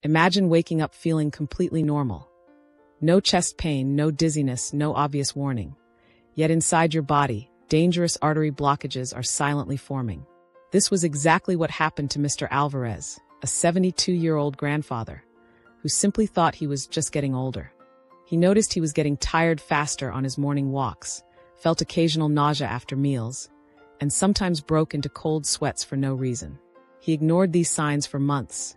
Imagine waking up feeling completely normal. No chest pain, no dizziness, no obvious warning. Yet inside your body, dangerous artery blockages are silently forming. This was exactly what happened to Mr. Alvarez, a 72-year-old grandfather, who simply thought he was just getting older. He noticed he was getting tired faster on his morning walks, felt occasional nausea after meals, and sometimes broke into cold sweats for no reason. He ignored these signs for months,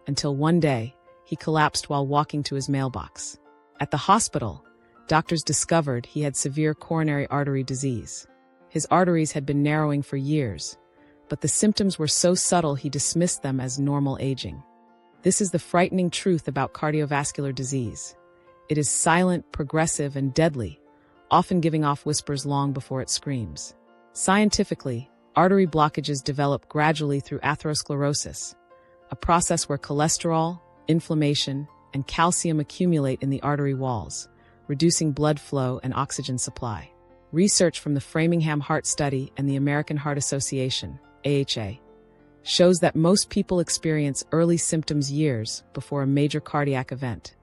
until one day, he collapsed while walking to his mailbox. At the hospital, doctors discovered he had severe coronary artery disease. His arteries had been narrowing for years, but the symptoms were so subtle he dismissed them as normal aging. This is the frightening truth about cardiovascular disease. It is silent, progressive, and deadly, often giving off whispers long before it screams. Scientifically, artery blockages develop gradually through atherosclerosis, a process where cholesterol, inflammation, and calcium accumulate in the artery walls, reducing blood flow and oxygen supply. Research from the Framingham Heart Study and the American Heart Association, AHA, shows that most people experience early symptoms years before a major cardiac event,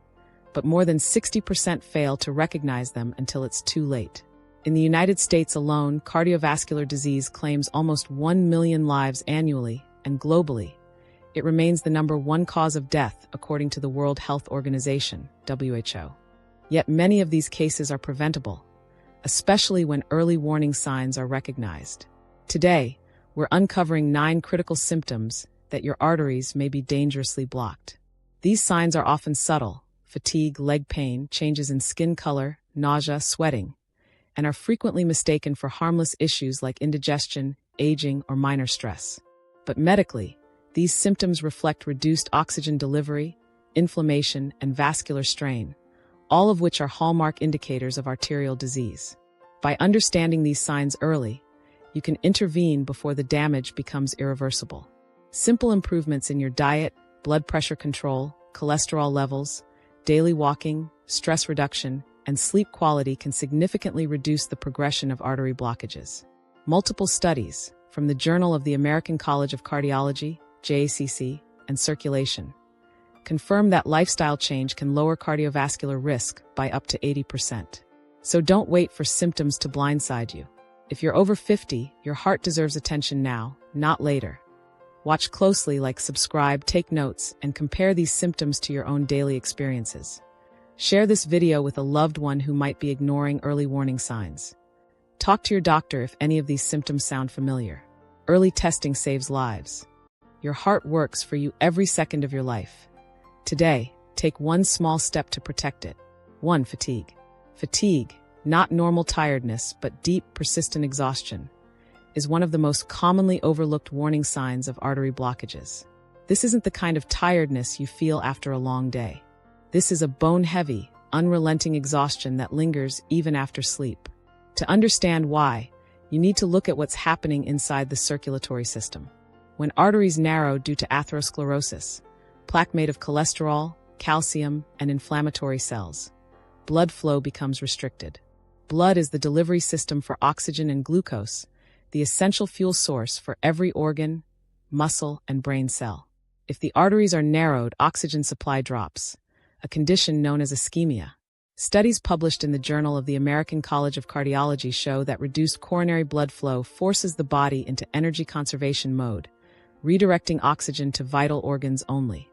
but more than 60% fail to recognize them until it's too late. In the United States alone, cardiovascular disease claims almost 1 million lives annually, and globally, it remains the #1 cause of death according to the World Health Organization, WHO. Yet many of these cases are preventable, especially when early warning signs are recognized. Today, we're uncovering 9 critical symptoms that your arteries may be dangerously blocked. These signs are often subtle: fatigue, leg pain, changes in skin color, nausea, sweating, and are frequently mistaken for harmless issues like indigestion, aging, or minor stress. But medically, these symptoms reflect reduced oxygen delivery, inflammation, and vascular strain, all of which are hallmark indicators of arterial disease. By understanding these signs early, you can intervene before the damage becomes irreversible. Simple improvements in your diet, blood pressure control, cholesterol levels, daily walking, stress reduction, and sleep quality can significantly reduce the progression of artery blockages. Multiple studies, from the Journal of the American College of Cardiology, JACC, and Circulation, confirm that lifestyle change can lower cardiovascular risk by up to 80%. So don't wait for symptoms to blindside you. If you're over 50, your heart deserves attention now, not later. Watch closely, subscribe, take notes, and compare these symptoms to your own daily experiences. Share this video with a loved one who might be ignoring early warning signs. Talk to your doctor if any of these symptoms sound familiar. Early testing saves lives. Your heart works for you every second of your life. Today, take one small step to protect it. 1. Fatigue. Fatigue, not normal tiredness, but deep, persistent exhaustion, is one of the most commonly overlooked warning signs of artery blockages. This isn't the kind of tiredness you feel after a long day. This is a bone-heavy, unrelenting exhaustion that lingers even after sleep. To understand why, you need to look at what's happening inside the circulatory system. When arteries narrow due to atherosclerosis, plaque made of cholesterol, calcium, and inflammatory cells, blood flow becomes restricted. Blood is the delivery system for oxygen and glucose, the essential fuel source for every organ, muscle, and brain cell. If the arteries are narrowed, oxygen supply drops, a condition known as ischemia. Studies published in the Journal of the American College of Cardiology show that reduced coronary blood flow forces the body into energy conservation mode, redirecting oxygen to vital organs only.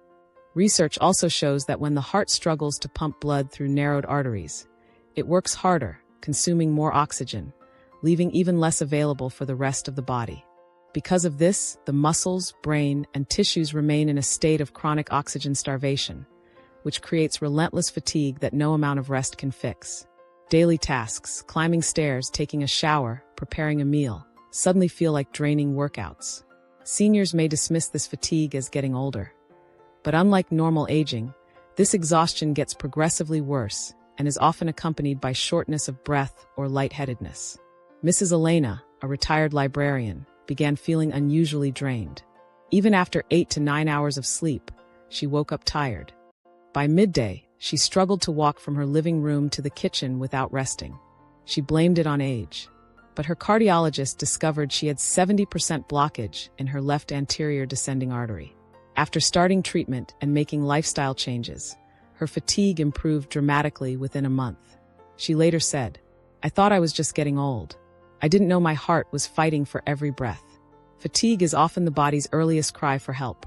Research also shows that when the heart struggles to pump blood through narrowed arteries, it works harder, consuming more oxygen, leaving even less available for the rest of the body. Because of this, the muscles, brain, and tissues remain in a state of chronic oxygen starvation, which creates relentless fatigue that no amount of rest can fix. Daily tasks, climbing stairs, taking a shower, preparing a meal, suddenly feel like draining workouts. Seniors may dismiss this fatigue as getting older. But unlike normal aging, this exhaustion gets progressively worse and is often accompanied by shortness of breath or lightheadedness. Mrs. Elena, a retired librarian, began feeling unusually drained. Even after 8 to 9 hours of sleep, she woke up tired. By midday, she struggled to walk from her living room to the kitchen without resting. She blamed it on age. But her cardiologist discovered she had 70% blockage in her left anterior descending artery. After starting treatment and making lifestyle changes, her fatigue improved dramatically within a month. She later said, "I thought I was just getting old. I didn't know my heart was fighting for every breath." Fatigue is often the body's earliest cry for help,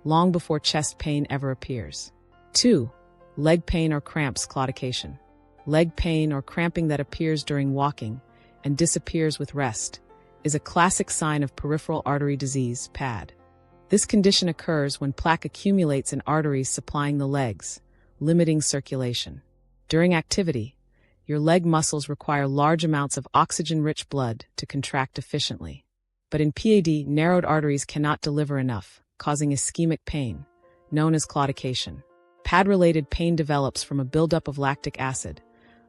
long before chest pain ever appears. 2. Leg pain or cramps claudication. Leg pain or cramping that appears during walking and disappears with rest is a classic sign of peripheral artery disease, PAD. This condition occurs when plaque accumulates in arteries supplying the legs, limiting circulation. During activity, your leg muscles require large amounts of oxygen-rich blood to contract efficiently. But in PAD, narrowed arteries cannot deliver enough, causing ischemic pain, known as claudication. PAD-related pain develops from a buildup of lactic acid,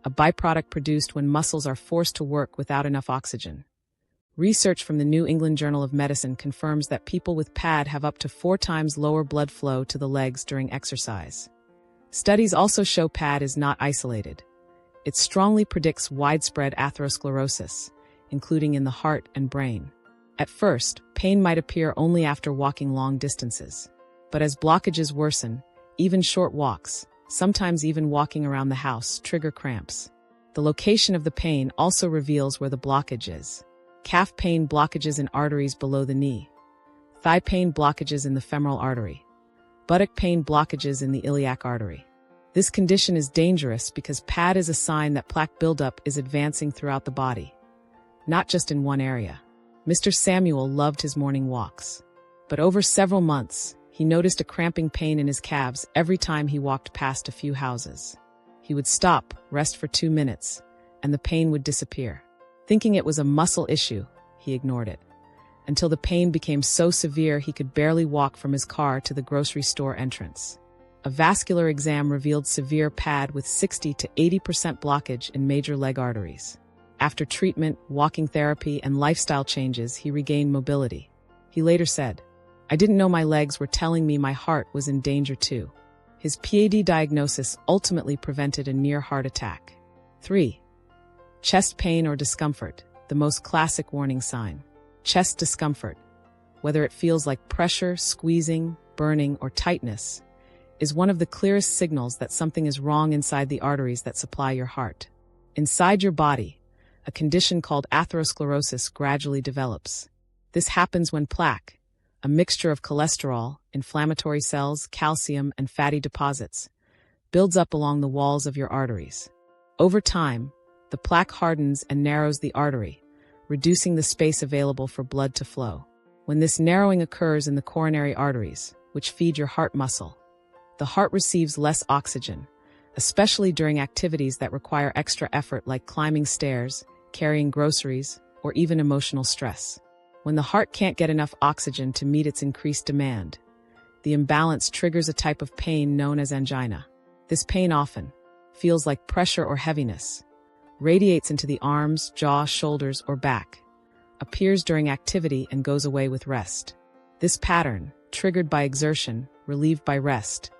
a byproduct produced when muscles are forced to work without enough oxygen. Research from the New England Journal of Medicine confirms that people with PAD have up to 4 times lower blood flow to the legs during exercise. Studies also show PAD is not isolated. It strongly predicts widespread atherosclerosis, including in the heart and brain. At first, pain might appear only after walking long distances. But as blockages worsen, even short walks, sometimes even walking around the house, trigger cramps. The location of the pain also reveals where the blockage is. Calf pain blockages in arteries below the knee. Thigh pain blockages in the femoral artery. Buttock pain blockages in the iliac artery. This condition is dangerous because PAD is a sign that plaque buildup is advancing throughout the body, not just in one area. Mr. Samuel loved his morning walks. But over several months, he noticed a cramping pain in his calves every time he walked past a few houses. He would stop, rest for 2 minutes, and the pain would disappear. Thinking it was a muscle issue, he ignored it, until the pain became so severe he could barely walk from his car to the grocery store entrance. A vascular exam revealed severe PAD with 60 to 80% blockage in major leg arteries. After treatment, walking therapy, and lifestyle changes, he regained mobility. He later said, "I didn't know my legs were telling me my heart was in danger too." His PAD diagnosis ultimately prevented a near heart attack. 3. Chest pain or discomfort, the most classic warning sign. Chest discomfort, whether it feels like pressure, squeezing, burning, or tightness, is one of the clearest signals that something is wrong inside the arteries that supply your heart. Inside your body, a condition called atherosclerosis gradually develops. This happens when plaque, a mixture of cholesterol, inflammatory cells, calcium, and fatty deposits, builds up along the walls of your arteries. Over time, the plaque hardens and narrows the artery, reducing the space available for blood to flow. When this narrowing occurs in the coronary arteries, which feed your heart muscle, the heart receives less oxygen, especially during activities that require extra effort like climbing stairs, carrying groceries, or even emotional stress. When the heart can't get enough oxygen to meet its increased demand, the imbalance triggers a type of pain known as angina. This pain often feels like pressure or heaviness, radiates into the arms, jaw, shoulders, or back, appears during activity and goes away with rest. This pattern, triggered by exertion, relieved by rest,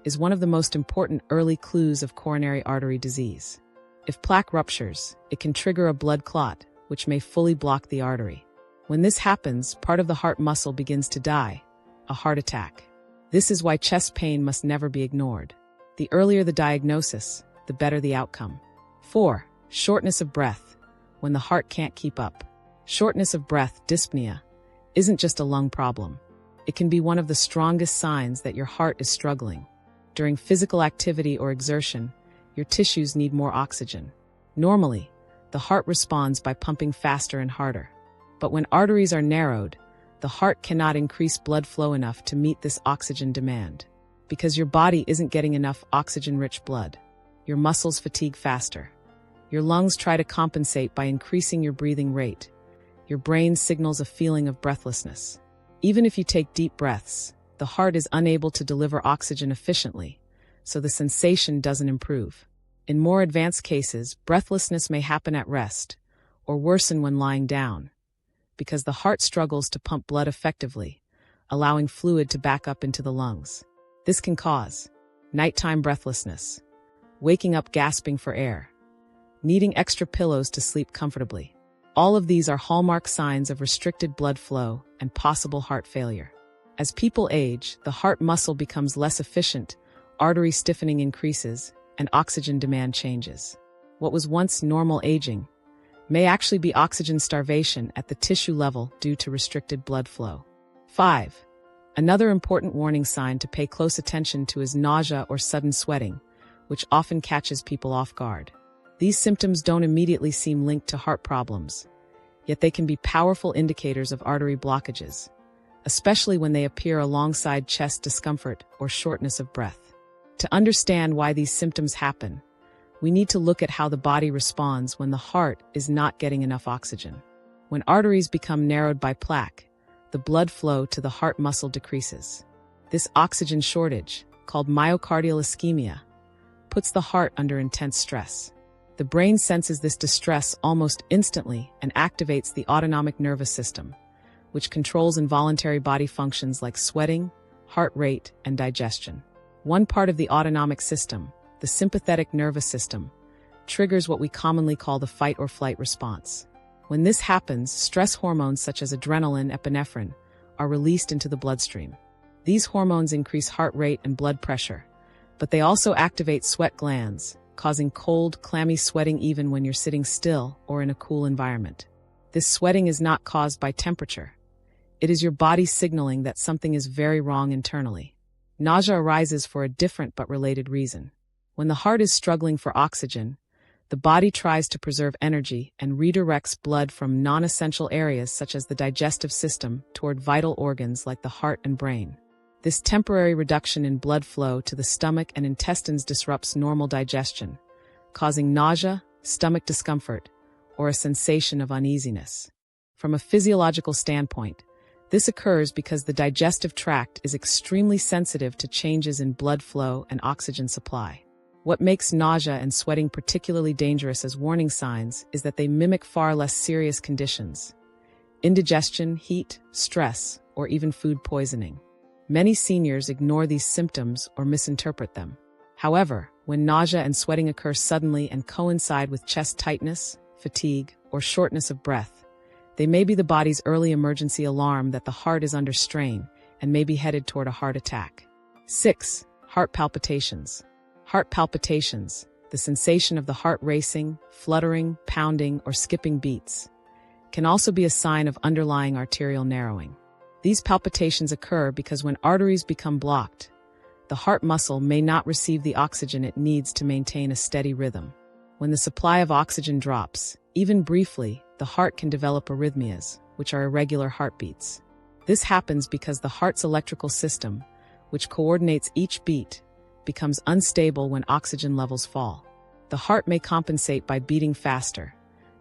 is one of the most important early clues of coronary artery disease. If plaque ruptures, it can trigger a blood clot, which may fully block the artery. When this happens, part of the heart muscle begins to die, a heart attack. This is why chest pain must never be ignored. The earlier the diagnosis, the better the outcome. 4. Shortness of breath, when the heart can't keep up. Shortness of breath, dyspnea, isn't just a lung problem. It can be one of the strongest signs that your heart is struggling. During physical activity or exertion, your tissues need more oxygen. Normally, the heart responds by pumping faster and harder. But when arteries are narrowed, the heart cannot increase blood flow enough to meet this oxygen demand. Because your body isn't getting enough oxygen-rich blood, your muscles fatigue faster. Your lungs try to compensate by increasing your breathing rate. Your brain signals a feeling of breathlessness. Even if you take deep breaths, the heart is unable to deliver oxygen efficiently, so the sensation doesn't improve. In more advanced cases, breathlessness may happen at rest, or worsen when lying down, because the heart struggles to pump blood effectively, allowing fluid to back up into the lungs. This can cause nighttime breathlessness, waking up gasping for air, needing extra pillows to sleep comfortably. All of these are hallmark signs of restricted blood flow and possible heart failure. As people age, the heart muscle becomes less efficient, artery stiffening increases, and oxygen demand changes. What was once normal aging may actually be oxygen starvation at the tissue level due to restricted blood flow. 5. Another important warning sign to pay close attention to is nausea or sudden sweating, which often catches people off guard. These symptoms don't immediately seem linked to heart problems, yet they can be powerful indicators of artery blockages, especially when they appear alongside chest discomfort or shortness of breath. To understand why these symptoms happen, we need to look at how the body responds when the heart is not getting enough oxygen. When arteries become narrowed by plaque, the blood flow to the heart muscle decreases. This oxygen shortage, called myocardial ischemia, puts the heart under intense stress. The brain senses this distress almost instantly and activates the autonomic nervous system, which controls involuntary body functions like sweating, heart rate, and digestion. One part of the autonomic system, the sympathetic nervous system, triggers what we commonly call the fight or flight response. When this happens, stress hormones such as adrenaline, epinephrine, are released into the bloodstream. These hormones increase heart rate and blood pressure, but they also activate sweat glands, causing cold, clammy sweating even when you're sitting still or in a cool environment. This sweating is not caused by temperature. It is your body signaling that something is very wrong internally. Nausea arises for a different but related reason. When the heart is struggling for oxygen, the body tries to preserve energy and redirects blood from non-essential areas such as the digestive system toward vital organs like the heart and brain. This temporary reduction in blood flow to the stomach and intestines disrupts normal digestion, causing nausea, stomach discomfort, or a sensation of uneasiness. From a physiological standpoint, this occurs because the digestive tract is extremely sensitive to changes in blood flow and oxygen supply. What makes nausea and sweating particularly dangerous as warning signs is that they mimic far less serious conditions: indigestion, heat, stress, or even food poisoning. Many seniors ignore these symptoms or misinterpret them. However, when nausea and sweating occur suddenly and coincide with chest tightness, fatigue, or shortness of breath, they may be the body's early emergency alarm that the heart is under strain and may be headed toward a heart attack. 6. Heart palpitations. Heart palpitations, the sensation of the heart racing, fluttering, pounding, or skipping beats, can also be a sign of underlying arterial narrowing. These palpitations occur because when arteries become blocked, the heart muscle may not receive the oxygen it needs to maintain a steady rhythm. When the supply of oxygen drops, even briefly, the heart can develop arrhythmias, which are irregular heartbeats. This happens because the heart's electrical system, which coordinates each beat, becomes unstable when oxygen levels fall. The heart may compensate by beating faster,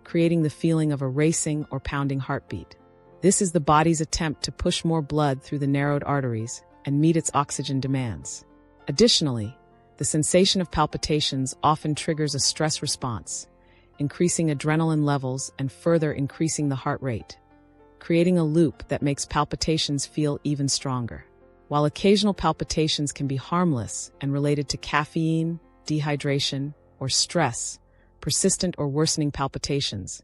creating the feeling of a racing or pounding heartbeat. This is the body's attempt to push more blood through the narrowed arteries and meet its oxygen demands. Additionally, the sensation of palpitations often triggers a stress response, increasing adrenaline levels and further increasing the heart rate, creating a loop that makes palpitations feel even stronger. While occasional palpitations can be harmless and related to caffeine, dehydration, or stress, persistent or worsening palpitations,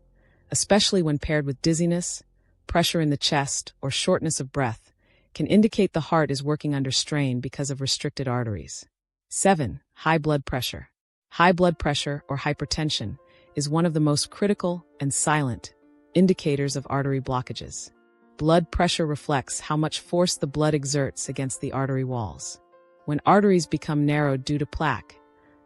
especially when paired with dizziness, pressure in the chest, or shortness of breath, can indicate the heart is working under strain because of restricted arteries. 7. High blood pressure. High blood pressure, or hypertension, is one of the most critical and silent indicators of artery blockages. Blood pressure reflects how much force the blood exerts against the artery walls. When arteries become narrowed due to plaque,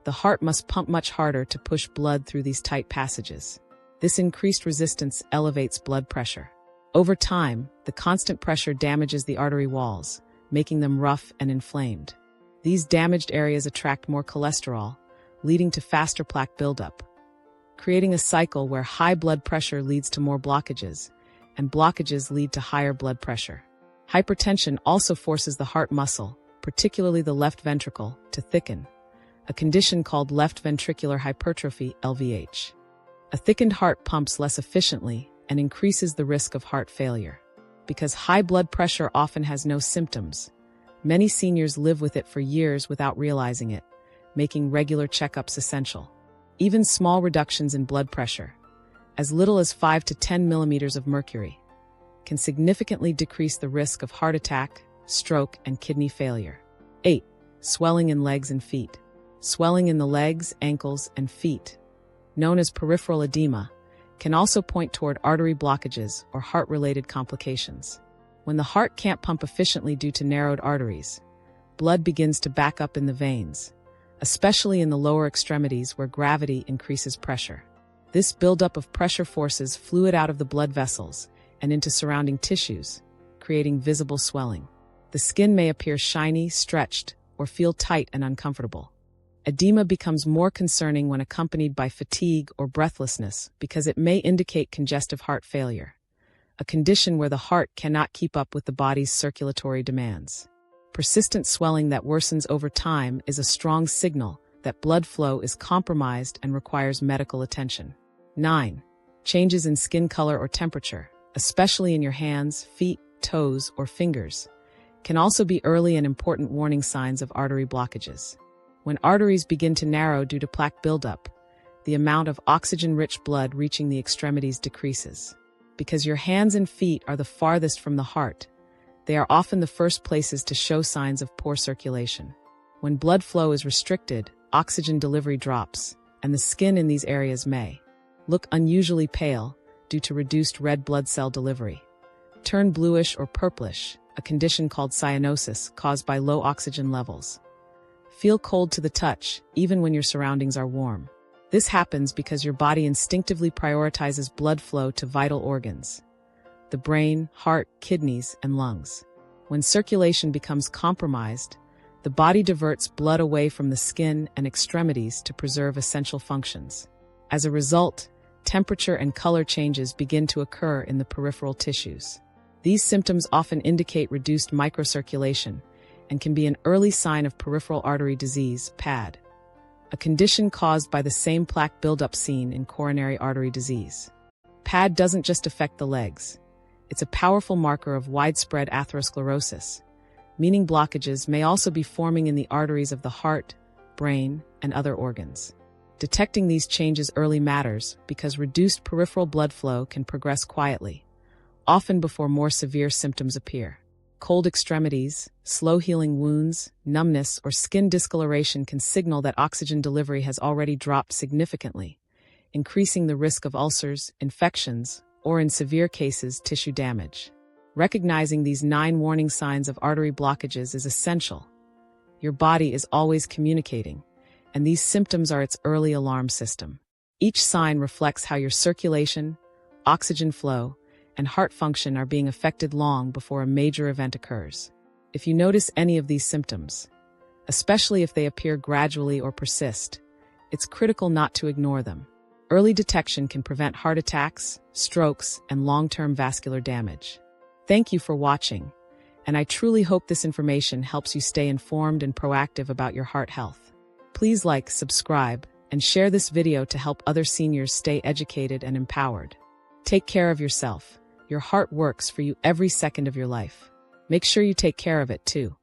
the heart must pump much harder to push blood through these tight passages. This increased resistance elevates blood pressure. Over time, the constant pressure damages the artery walls, making them rough and inflamed. These damaged areas attract more cholesterol, leading to faster plaque buildup, creating a cycle where high blood pressure leads to more blockages, and blockages lead to higher blood pressure. Hypertension also forces the heart muscle, particularly the left ventricle, to thicken, a condition called left ventricular hypertrophy, LVH. A thickened heart pumps less efficiently and increases the risk of heart failure. Because high blood pressure often has no symptoms, many seniors live with it for years without realizing it, making regular checkups essential. Even small reductions in blood pressure, as little as 5 to 10 millimeters of mercury, can significantly decrease the risk of heart attack, stroke, and kidney failure. 8. Swelling in legs and feet. Swelling in the legs, ankles, and feet, known as peripheral edema, can also point toward artery blockages or heart-related complications. When the heart can't pump efficiently due to narrowed arteries, blood begins to back up in the veins, especially in the lower extremities where gravity increases pressure. This buildup of pressure forces fluid out of the blood vessels and into surrounding tissues, creating visible swelling. The skin may appear shiny, stretched, or feel tight and uncomfortable. Edema becomes more concerning when accompanied by fatigue or breathlessness because it may indicate congestive heart failure, a condition where the heart cannot keep up with the body's circulatory demands. Persistent swelling that worsens over time is a strong signal that blood flow is compromised and requires medical attention. 9. Changes in skin color or temperature, especially in your hands, feet, toes, or fingers, can also be early and important warning signs of artery blockages. When arteries begin to narrow due to plaque buildup, the amount of oxygen-rich blood reaching the extremities decreases. Because your hands and feet are the farthest from the heart, they are often the first places to show signs of poor circulation. When blood flow is restricted, oxygen delivery drops, and the skin in these areas may look unusually pale due to reduced red blood cell delivery, turn bluish or purplish, a condition called cyanosis caused by low oxygen levels. Feel cold to the touch, even when your surroundings are warm. This happens because your body instinctively prioritizes blood flow to vital organs: the brain, heart, kidneys, and lungs. When circulation becomes compromised, the body diverts blood away from the skin and extremities to preserve essential functions. As a result, temperature and color changes begin to occur in the peripheral tissues. These symptoms often indicate reduced microcirculation and can be an early sign of peripheral artery disease, PAD, a condition caused by the same plaque buildup seen in coronary artery disease. PAD doesn't just affect the legs. It's a powerful marker of widespread atherosclerosis, meaning blockages may also be forming in the arteries of the heart, brain, and other organs. Detecting these changes early matters because reduced peripheral blood flow can progress quietly, often before more severe symptoms appear. Cold extremities, slow-healing wounds, numbness, or skin discoloration can signal that oxygen delivery has already dropped significantly, increasing the risk of ulcers, infections, or in severe cases, tissue damage. Recognizing these 9 warning signs of artery blockages is essential. Your body is always communicating, and these symptoms are its early alarm system. Each sign reflects how your circulation, oxygen flow, and heart function are being affected long before a major event occurs. If you notice any of these symptoms, especially if they appear gradually or persist, it's critical not to ignore them. Early detection can prevent heart attacks, strokes, and long-term vascular damage. Thank you for watching, and I truly hope this information helps you stay informed and proactive about your heart health. Please like, subscribe, and share this video to help other seniors stay educated and empowered. Take care of yourself. Your heart works for you every second of your life. Make sure you take care of it too.